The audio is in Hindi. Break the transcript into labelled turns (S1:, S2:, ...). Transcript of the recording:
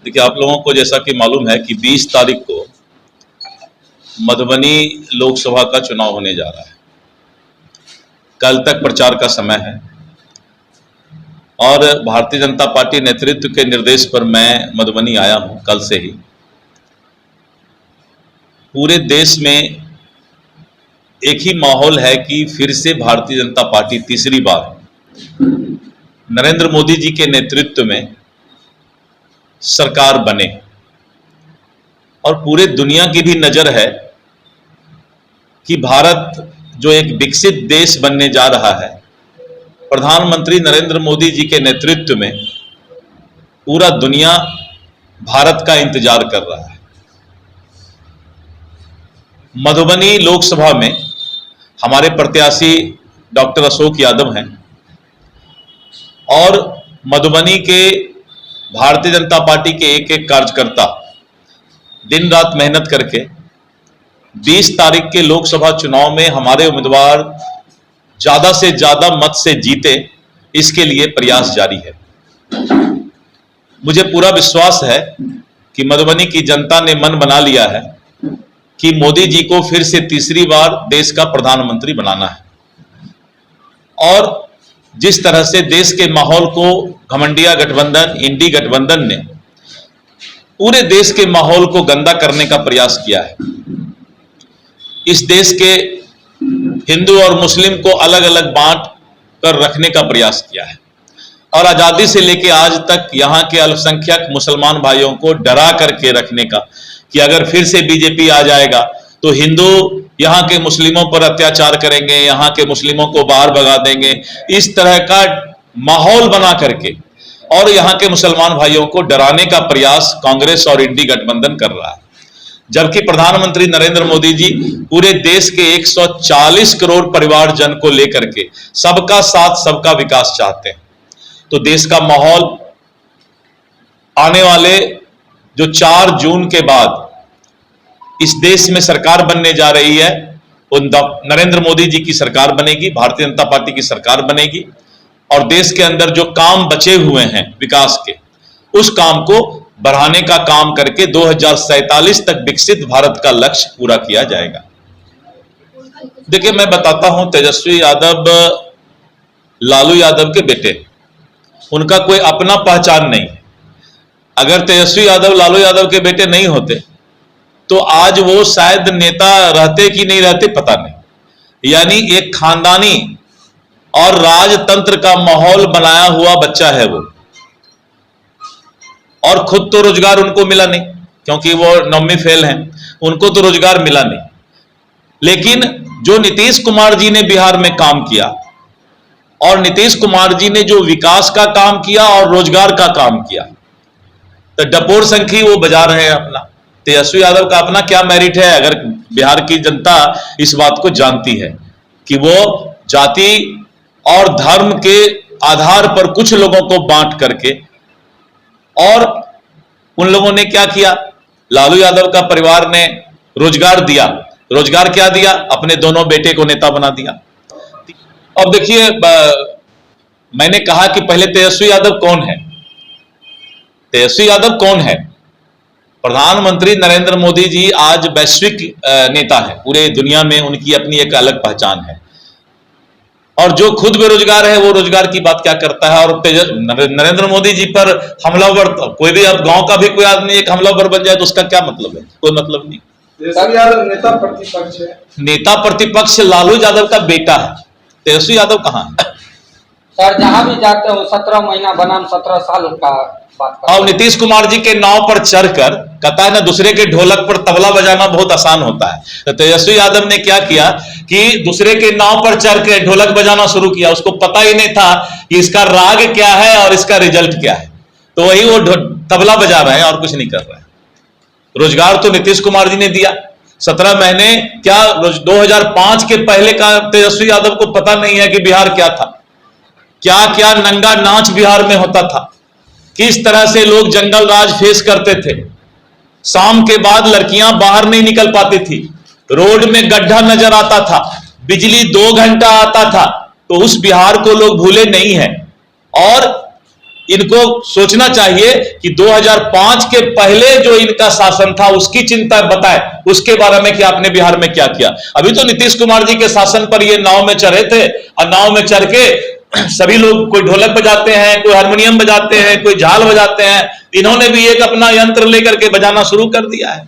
S1: देखिए, आप लोगों को जैसा कि मालूम है कि 20 तारीख को मधुबनी लोकसभा का चुनाव होने जा रहा है। कल तक प्रचार का समय है और भारतीय जनता पार्टी नेतृत्व के निर्देश पर मैं मधुबनी आया हूं कल से ही। पूरे देश में एक ही माहौल है कि फिर से भारतीय जनता पार्टी तीसरी बार नरेंद्र मोदी जी के नेतृत्व में सरकार बने, और पूरे दुनिया की भी नजर है कि भारत जो एक विकसित देश बनने जा रहा है, प्रधानमंत्री नरेंद्र मोदी जी के नेतृत्व में पूरा दुनिया भारत का इंतजार कर रहा है। मधुबनी लोकसभा में हमारे प्रत्याशी डॉक्टर अशोक यादव हैं और मधुबनी के भारतीय जनता पार्टी के एक एक कार्यकर्ता दिन रात मेहनत करके 20 तारीख के लोकसभा चुनाव में हमारे उम्मीदवार ज्यादा से ज्यादा मत से जीते, इसके लिए प्रयास जारी है। मुझे पूरा विश्वास है कि मधुबनी की जनता ने मन बना लिया है कि मोदी जी को फिर से तीसरी बार देश का प्रधानमंत्री बनाना है। और जिस तरह से देश के माहौल को घमंडिया गठबंधन, इंडी गठबंधन ने पूरे देश के माहौल को गंदा करने का प्रयास किया है, इस देश के हिंदू और मुस्लिम को अलग अलग बांट कर रखने का प्रयास किया है, और आजादी से लेकर आज तक यहाँ के अल्पसंख्यक मुसलमान भाइयों को डरा करके रखने का कि अगर फिर से बीजेपी आ जाएगा तो हिंदू यहाँ के मुस्लिमों पर अत्याचार करेंगे, यहाँ के मुस्लिमों को बाहर भगा देंगे, इस तरह का माहौल बना करके और यहाँ के मुसलमान भाइयों को डराने का प्रयास कांग्रेस और इंडी गठबंधन कर रहा है। जबकि प्रधानमंत्री नरेंद्र मोदी जी पूरे देश के 140 करोड़ परिवारजन को लेकर के सबका साथ सबका विकास चाहते हैं। तो देश का माहौल आने वाले जो 4 जून के बाद इस देश में सरकार बनने जा रही है, वो नरेंद्र मोदी जी की सरकार बनेगी, भारतीय जनता पार्टी की सरकार बनेगी, और देश के अंदर जो काम बचे हुए हैं विकास के, उस काम को बढ़ाने का काम करके 2047 तक विकसित भारत का लक्ष्य पूरा किया जाएगा। देखिए, मैं बताता हूं, तेजस्वी यादव लालू यादव के बेटे, उनका कोई अपना पहचान नहीं है। अगर तेजस्वी यादव लालू यादव के बेटे नहीं होते तो आज वो शायद नेता रहते कि नहीं रहते पता नहीं। यानी एक खानदानी और राजतंत्र का माहौल बनाया हुआ बच्चा है वो, और खुद तो रोजगार उनको मिला नहीं क्योंकि वो 9वीं फेल हैं, उनको तो रोजगार मिला नहीं। लेकिन जो नीतीश कुमार जी ने बिहार में काम किया, और नीतीश कुमार जी ने जो विकास का काम किया और रोजगार का काम किया, तो डपोर शंखी वो बजा रहे हैं अपना। तेजस्वी यादव का अपना क्या मेरिट है? अगर बिहार की जनता इस बात को जानती है कि वो जाति और धर्म के आधार पर कुछ लोगों को बांट करके, और उन लोगों ने क्या किया, लालू यादव का परिवार ने रोजगार दिया। रोजगार क्या दिया? अपने दोनों बेटे को नेता बना दिया। अब देखिए, मैंने कहा कि पहले तेजस्वी यादव कौन है? तेजस्वी यादव कौन है? प्रधानमंत्री नरेंद्र मोदी जी आज वैश्विक नेता है, पूरे दुनिया में उनकी अपनी एक अलग पहचान है। और जो खुद बेरोजगार है वो रोजगार की बात क्या करता है? और नरेंद्र मोदी जी पर हमलावर, कोई भी अब गांव का भी कोई आदमी एक हमलावर बन जाए तो उसका क्या मतलब है? कोई मतलब नहीं।
S2: तेजस्वी यादव नेता प्रतिपक्ष है।
S1: नेता प्रतिपक्ष लालू यादव का बेटा है, तेजस्वी यादव कहाँ है?
S3: सर, जहां भी जाते हो 17 महीना बनाम 17 साल का बात
S1: और नीतीश कुमार जी के नाव पर चढ़कर कहता है ना, दूसरे के ढोलक पर तबला बजाना बहुत आसान होता है। तो तेजस्वी यादव ने क्या किया कि दूसरे के नाव पर चढ़ के ढोलक बजाना शुरू किया। उसको पता ही नहीं था कि इसका राग क्या है और इसका रिजल्ट क्या है, तो वही वो तबला बजा रहे हैं और कुछ नहीं कर रहे हैं। रोजगार तो नीतीश कुमार जी ने दिया 17 महीने। क्या 2005 के पहले का तेजस्वी यादव को पता नहीं है कि बिहार क्या था? क्या क्या नंगा नाच बिहार में होता था, किस तरह से लोग जंगल राज फेस करते थे। शाम के बाद लड़कियां बाहर नहीं निकल पाती थी, रोड में गड्ढा नजर आता था, बिजली 2 घंटा आता था। तो उस बिहार को लोग भूले नहीं हैं। और इनको सोचना चाहिए कि 2005 के पहले जो इनका शासन था उसकी चिंता बताए, उसके बारे में कि आपने बिहार में क्या किया। अभी तो नीतीश कुमार जी के शासन पर ये नाव में चढ़े थे और नाव में चढ़ के सभी लोग, कोई ढोलक बजाते हैं, कोई हारमोनियम बजाते हैं, कोई झाल बजाते हैं, इन्होंने भी एक अपना यंत्र लेकर के बजाना शुरू कर दिया है।